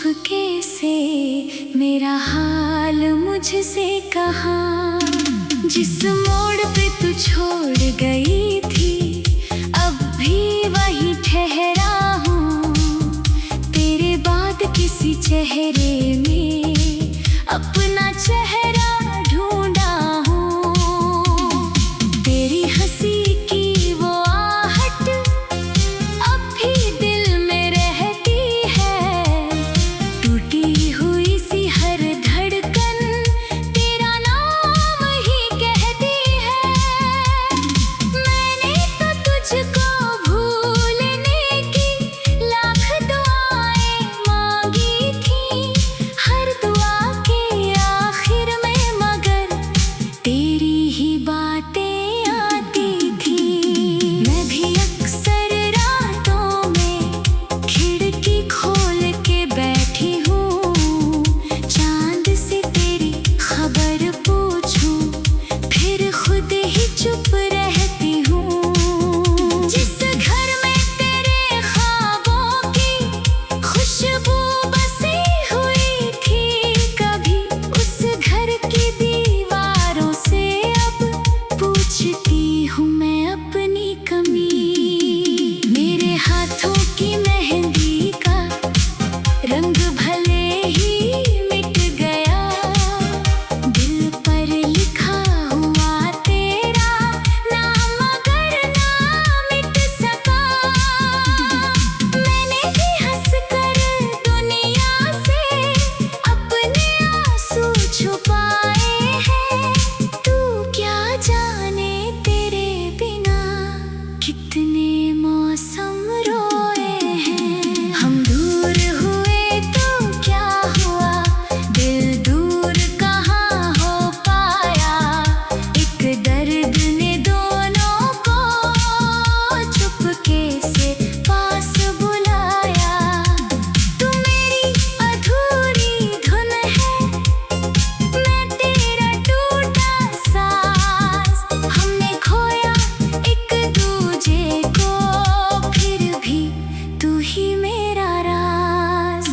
चुपके से मेरा हाल मुझसे कहा। जिस मोड़ पे तू छोड़ गई थी अब भी वहीं ठहरा हूँ। तेरे बाद किसी चेहरे में अपना चेहरा ढूंढा हूँ। तेरी हंसी की वो आहट अब भी दिल में रहती है। टूटी हुई सी हर धड़कन तेरा नाम ही कहती है। मैंने तो तुझको भूलने की लाख दुआएं मांगी थी। हर दुआ के आखिर में मगर तेरी ही बातें आती थी। मैं भी अक्सर रातों में खिड़की खोल के बैठी हूँ। चांद से तेरी खबर पूछूं फिर खुद ही चुप रहती हूँ। जिस घर में तेरे ख्वाबों की खुशबू बसी हुई थी कभी, उस घर की दीवारों से अब पूछती हूँ मैं अपनी कमी। मेरे हाथों की मेहंदी का रंग भले ही मिट गया, दिल पर लिखा हुआ तेरा नाम मगर ना मिट सका। मैंने भी हंसकर दुनिया से अपने आंसू छुपाए हैं। तू क्या जाने तेरे बिना कितने मौसम रोए हैं। हम दूर हुए तो क्या हुआ, दिल दूर कहाँ हो पाया। एक दर्द ने दोनों को चुपके से पास बुलाया। तू मेरी अधूरी धुन है, मैं तेरा टूटा सांस। हमने खोया एक दूजे को फिर भी तू ही मेरा राज।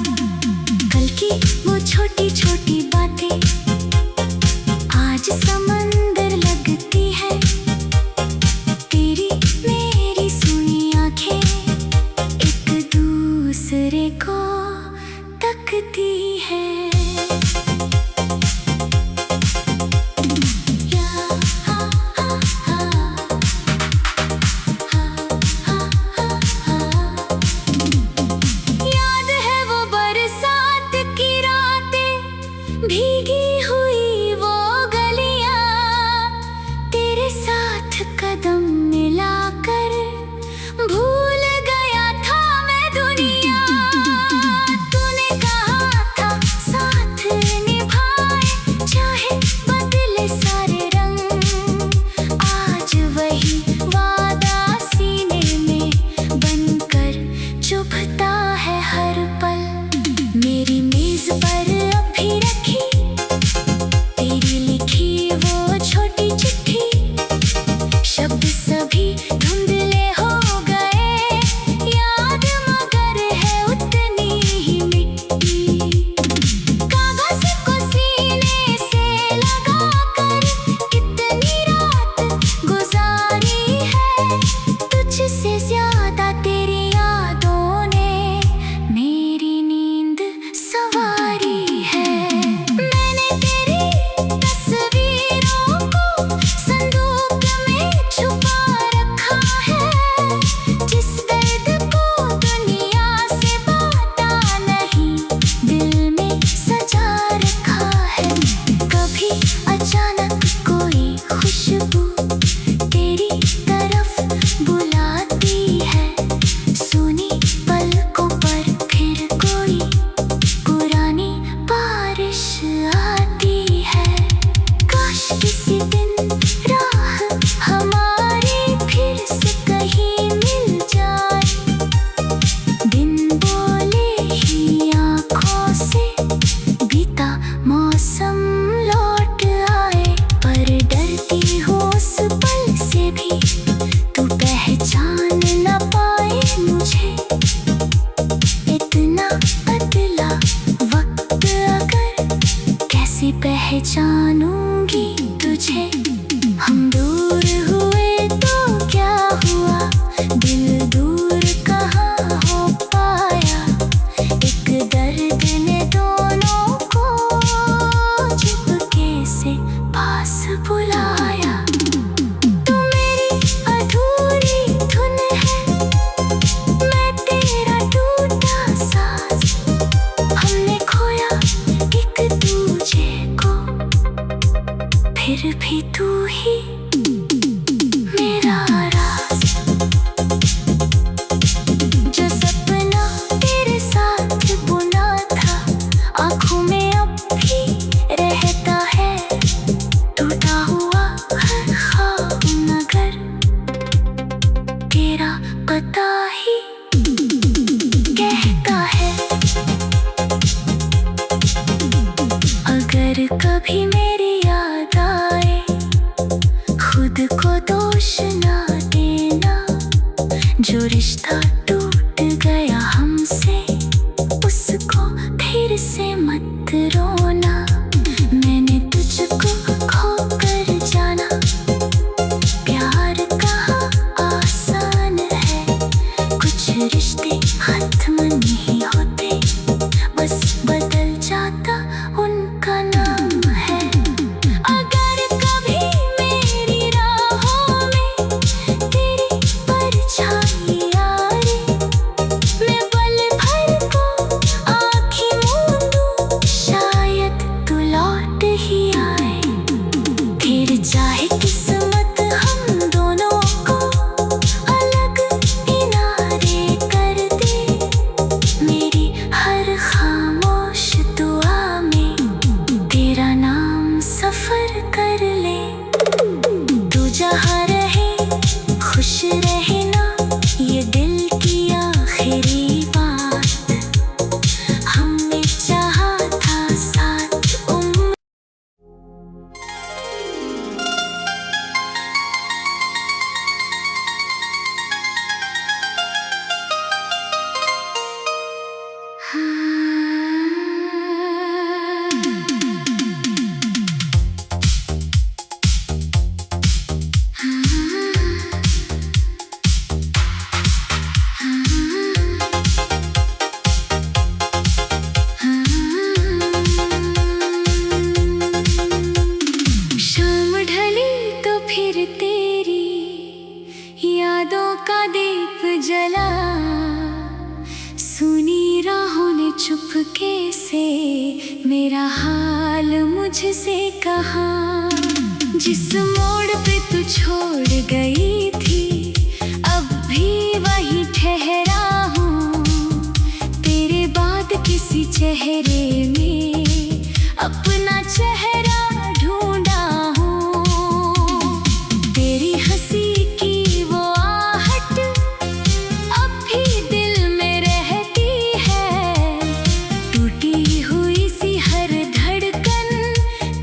कल की वो छोटी छोटी बातें आज समंदर लगती है। तेरी मेरी सुनी आंखें एक दूसरे को तकती है। याद है वो बरसात की रातें, भीगी हुई वो गलियां। तेरे साथ कदम मिलाकर भूल गया था मैं दुनिया। तूने कहा था साथ निभाए चाहे बदले सारे रंग। आज वही वादा सीने में बनकर चुभता है हर पल। मेरी मेज पर अभी रखी तेरी लिखी वो छोटी चिट्ठी। शब्द सभी धुंधले हो गए, याद मगर है उतनी ही मिट्टी। कागज को सीने से लगाकर कितनी रात गुजारी है। तुझसे ज्यादा तेरी यादों ने मेरी नींद सवारी है। मैंने तेरी तस्वीरों को संदूक में छुपा रखा है। जिस दर्द को दुनिया से बांटा नहीं, दिल में सजा रखा है। कभी अचानक कोई खुशबू तेरी तरफ बुलाती है। सुनी पलकों पर फिर कोई पुरानी बारिश आती है। काश किसी दिन राह हमारी फिर से कहीं मिल जाए। बिन बोले ही आँखों से बीता मौसम लौट पहचानूंगी तुझे। हम दूर हुए तो क्या हुआ, दिल दूर कहाँ हो पाया। एक दर्द ने दोनों को चुपके से पास बुलाया। तू मेरी अधूरी धुन है, मैं तेरा टूटा साज। हमने खोया एक दूजे को, फिर भी तू ही मेरा राज। जो सपना तेरे साथ बुना था, आँखों में अब भी रहता है। टूटा हुआ हर ख्वाब मगर तेरा पता ही कहता है। अगर कभी मेरी याद आए, खुद को दोष ना देना। जो रिश्ता टूट गया हमसे, उसको फिर से मत रोना। मैंने तुझको खोकर जाना, प्यार कहाँ आसान है। कुछ रिश्ते खत्म नहीं होते, बस बदल जाता उनका नाम है। अगर कभी मेरी राहों में तेरी परछाई आए, मैं पल भर को आँखें मूंदूं, शायद तू लौट ही आए। फिर चाहे किस्मत हम दोनों को अलग किनारे कर दे, मेरी हर खामोश दुआ में तेरा नाम सफर कर ले। तू जहाँ रहे खुश रहे ना, ये दिल की आखिरी बात। हमने चाहा था साथ उम्र। शाम ढली तो फिर तेरी यादों का दीप जला। सुनी राहों ने चुपके से मेरा हाल मुझसे कहा। जिस मोड़ पे तू छोड़ गई थी, अब भी वहीं ठहरा हूँ। तेरे बाद किसी चेहरे में अपना चेहरा ढूंढा हूँ। तेरी हंसी की वो आहट अब भी दिल में रहती है। टूटी हुई सी हर धड़कन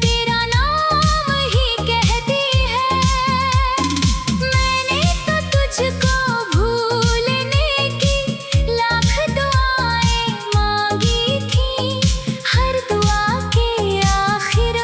तेरा नाम ही कहती है। मैंने तो तुझको भूलने की लाख दुआएं मांगी थी। हर दुआ के आखिर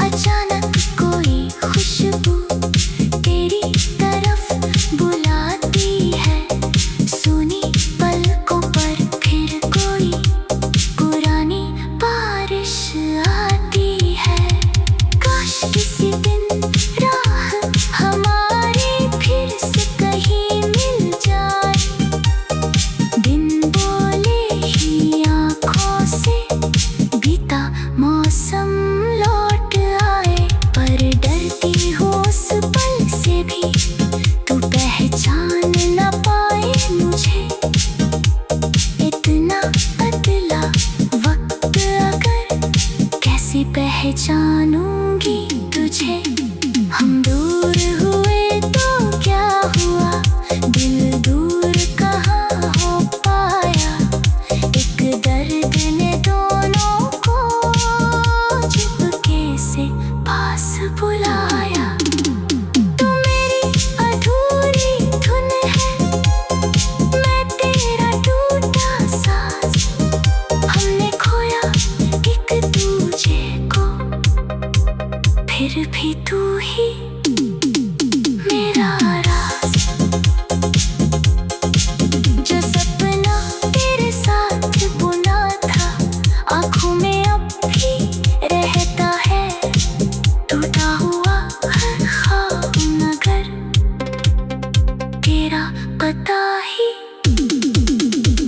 अचानक कोई खुशबू तेरी तरफ बुलाती है। सुनी पलकों पर फिर कोई पुरानी बारिश आती है। काश किसी दिन राह हमारी फिर से कहीं मिल जाए। दिन बोले ही आँखों से बीता मौसम लौट आए। पर डरती हूँ उस पल से भी, तू पहचान न पाए मुझे। इतना बदला वक्त अगर कैसे पहचानूंगी तुझे। हम दूर हुए तो क्या हुआ, दिल दूर कहाँ हो पाया। एक दर्द ने दोनों को चुपके से पास बुलाया। तू मेरी अधूरी धुन है, मैं तेरा टूटा साज। हमने खोया एक दूजे को, फिर भी तू ही मेरा राज। जो सपना तेरे साथ बुना था आँखों में अब भी रहता है। टूटा हुआ हर ख्वाब मगर तेरा पता ही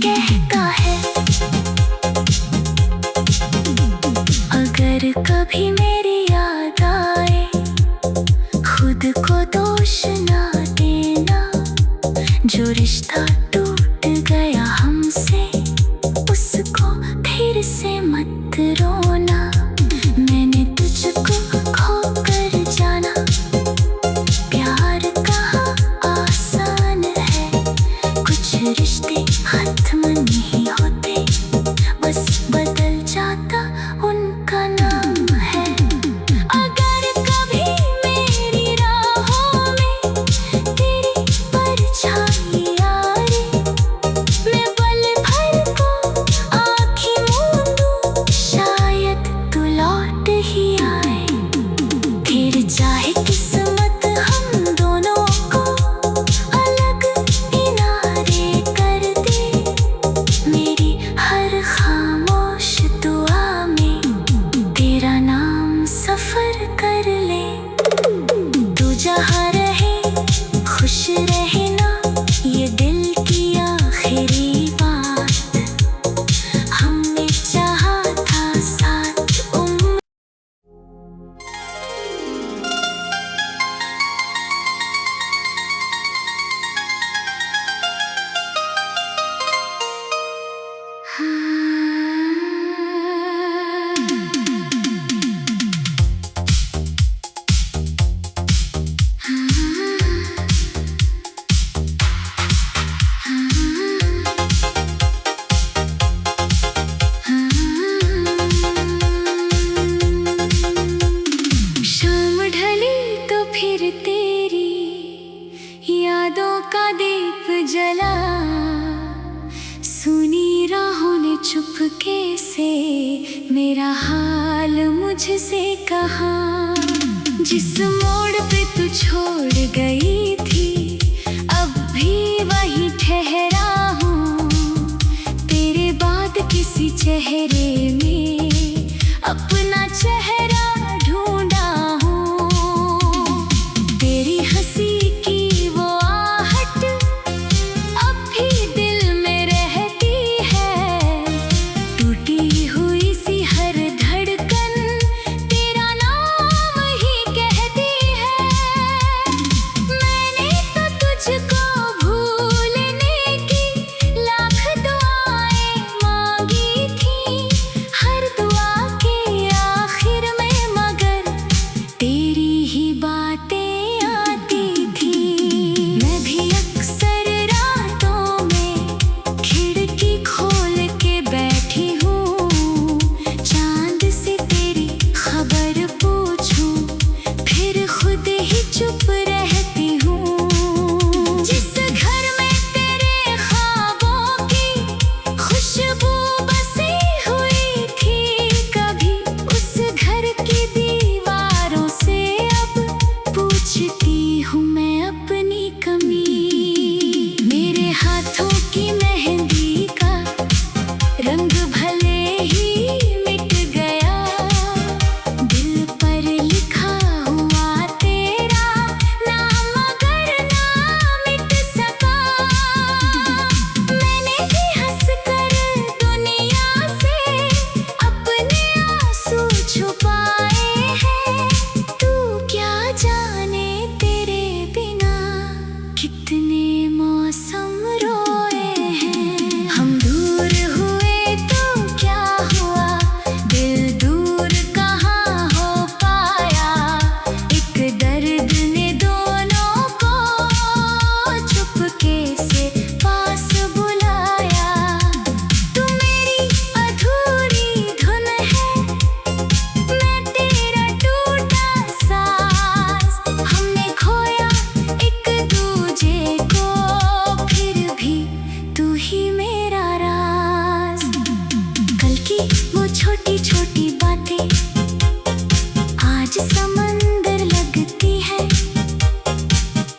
कहता है। अगर कभी मेरी याद आए, खुद को दोष ना देना। जो रिश्ता टूट गया हमसे, उसको फिर से मत रोना। मैंने तुझको खोकर जाना, प्यार कहाँ आसान है। कुछ रिश्ते खत्म नहीं होते, बस बदल जाता उनका नाम है। अगर कभी मेरी राहों में तेरी परछाई आए, मैं पल भर को आँखें मूंदूं, शायद तू लौट ही आए। फिर चाहे किस्मत हम दोनों को अलग किनारे कर दे। मेरी हर खामोश दुआ में तेरा नाम सफर कर ले। तू जहाँ रहे खुश रहे ना, ये दिल की आखिरी बात। हमने चाहा था साथ उम्र। शाम ढली तो फिर तेरी यादों का दीप जला। सुनी राहों ने चुपके से मेरा हाल मुझसे कहा। जिस मोड़ पे तू छोड़ गई थी, अब भी वहीं ठहरा हूँ। तेरे बाद किसी चेहरे में अपना चेहरा ढूंढा हूँ। तेरी हंसी की वो आहट अब भी दिल में रहती है। टूटी हुई सी हर धड़कन तेरा नाम ही कहती है। मैंने तो तुझको भूलने की लाख दुआएं मांगी थी। हर दुआ के आखिर आज समंदर लगती है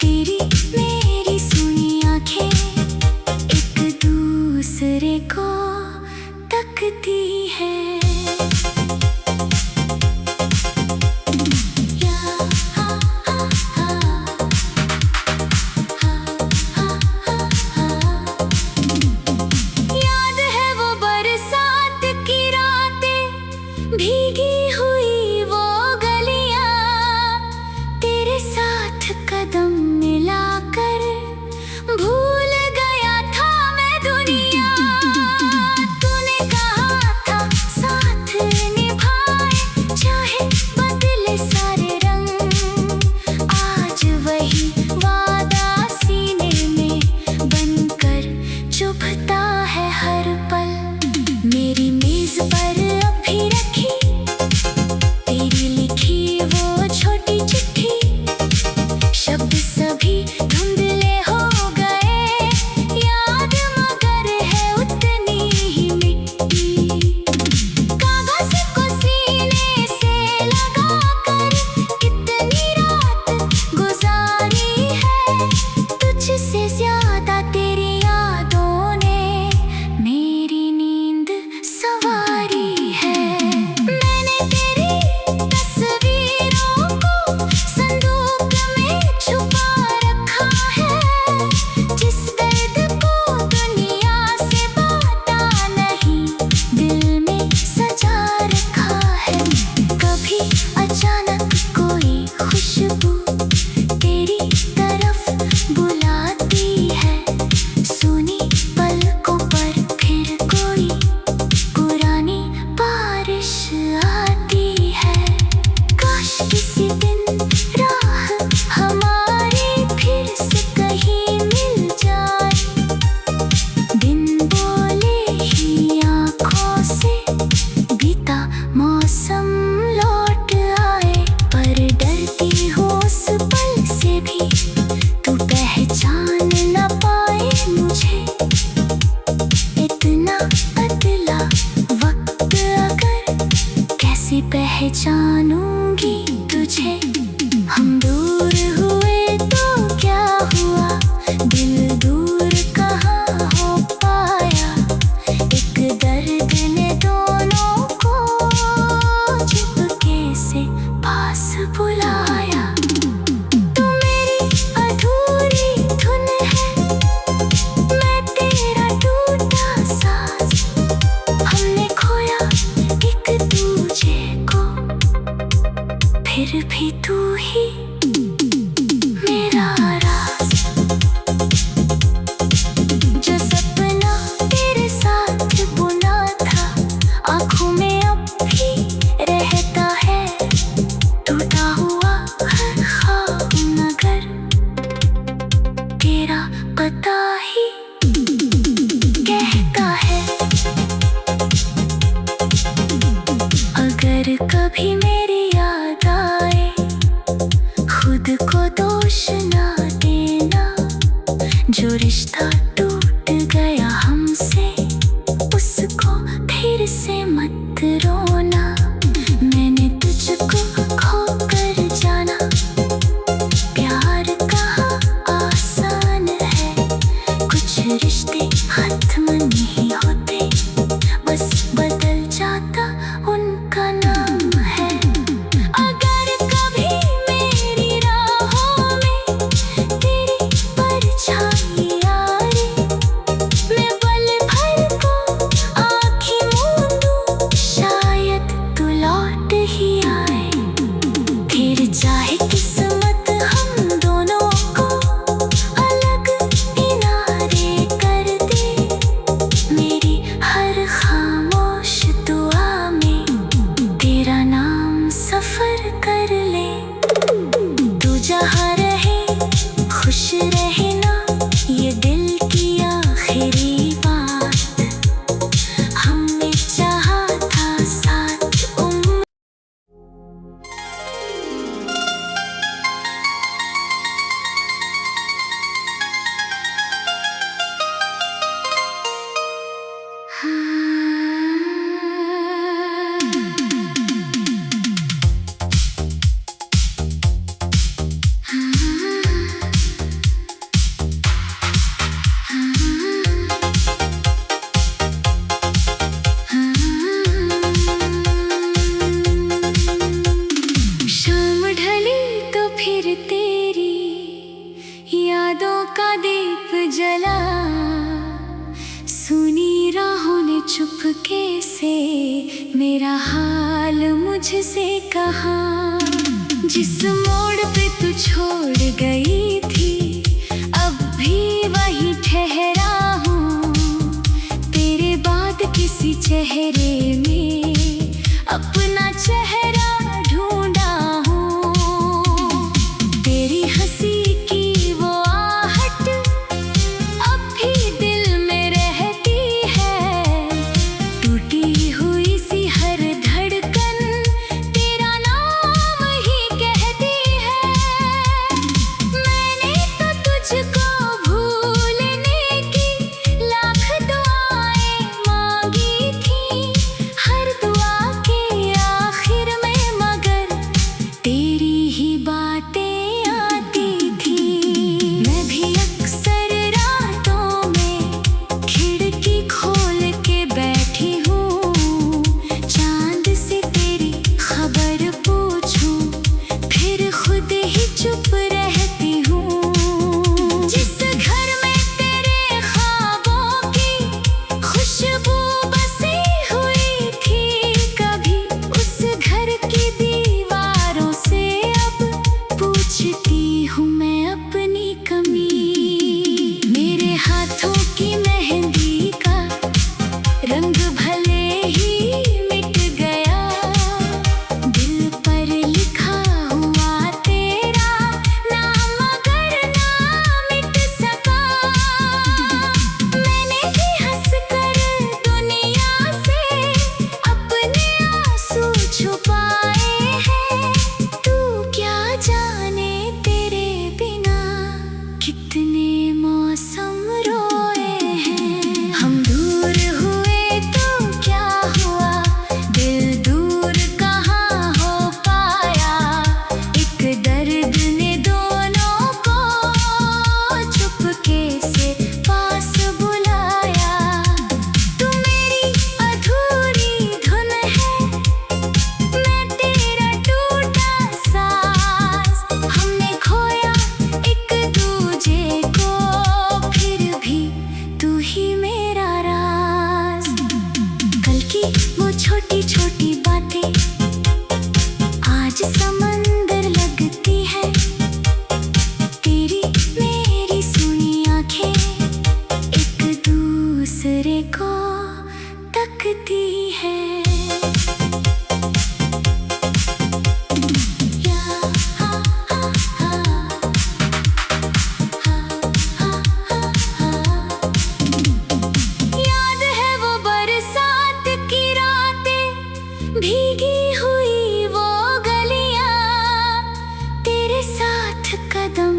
तेरी मेरी सुनी आंखें, एक दूसरे को तकती है। भीगी हुई वो गलियां, तेरे साथ कदम मिलाकर भूल गया था मैं दुनिया। तूने कहा था साथ निभाए चाहे बदले सारे रंग, आज वही वादा सीने में बनकर चुभता है हर पल। मेरी मेज पर अभी रखी तेरी लिखी वो छोटी चिट्ठी, शब्द सभी धुंधले हो गए, याद मगर है उतनी ही मिट्टी। कागज को सीने से लगाकर कितनी रात गुजारी है, तुझसे ज्यादा तेरी यादों ने मेरी नींद सवारी है। मैंने तेरी तस्वीरों को संदूक में छुपा रखा है, जिस दर्द को दुनिया से बांटा नहीं दिल में सजा रखा है। कभी अचानक कोई खुशबू तेरी तरफ बुलाती है, सुनी पलकों पर फिर कोई पुरानी बारिश आती है। काश किसी दिन राह हमारी फिर से कहीं मिल जाए, दिन बोले ही आँखों से बीता मौसम लौट आए। पर डरती हूँ उस पल से भी, तू पहचान न पाए मुझे। इतना बदला वक्त अगर कैसे पहचानूंगी तुझे। हम दूर हुए तो क्या हुआ, दिल दूर कहाँ हो पाया, एक दर्द ने दोनों को चुपके से पास बुलाया। तू मेरी अधूरी धुन है, मैं तेरा टूटा साज, हमने खोया एक दूजे को, फिर भी तू ही मेरा राज। जो सपना तेरे साथ बुना था आँखों में अब भी रहता है, टूटा हुआ हर ख्वाब मगर तेरा पता ही कहता है। अगर कभी मेरी याद आए खुद को दोष ना देना, जो रिश्ता टूट गया हमसे उसको फिर से मत रोना। मैंने तुझको खोकर जाना, प्यार कहाँ आसान है, कुछ रिश्ते खत्म नहीं होते, बस बदल जाता उनका नाम है। अगर कभी मेरी राहों में तेरी परछाई आई दीप जला, सुनी राहों ने चुपके से मेरा हाल मुझसे कहा। जिस मोड़ पे तू छोड़ गई थी अब भी वहीं ठहरा हूँ, तेरे बाद किसी चेहरे में अपना चेहरा ढूंढा हूँ। तेरी हंसी की वो आहट अब भी दिल में रहती है, टूटी हुई सी हर धड़कन तेरा नाम ही कहती है। मैंने तो तुझको भूलने की लाख दुआएं मांगी थी, हर दुआ के आखिर में मगर तेरी ही बातें आती थी। मैं भी अक्सर रातों में खिड़की खोल के बैठी हूँ, चांद से तेरी खबर पूछूं, फिर खुद ही चुप रहती हूँ। जिस घर में तेरे ख्वाबों की खुशबू बसी हुई थी कभी, उस घर की दीवारों से अब पूछती हूँ मैं अपनी कमी। मेरे हाथों की मेहंदी का रंग भले ही मिट गया, दिल पर लिखा हुआ तेरा नाम मगर ना मिट सका। मैंने भी हंसकर दुनिया से अपने आंसू छुपाए हैं, तू क्या जाने तेरे बिना कितने मौसम रोए हैं। हम दूर हुए तो क्या हुआ, दिल दूर कहाँ हो पाया, एक दर्द ने दोनों को चुपके से पास बुलाया। तू मेरी अधूरी धुन है, मैं तेरा टूटा सांस, हमने खोया एक दूजे को फिर भी तू ही मेरा राज। कल की वो छोटी छोटी बातें आज समंदर लगती है, तेरी मेरी सुनी आंखें एक दूसरे को तकती है। या हा हा हा हा हा हा। याद है वो बरसात की रातें, भीगी हुई वो गलियां, तेरे साथ कदम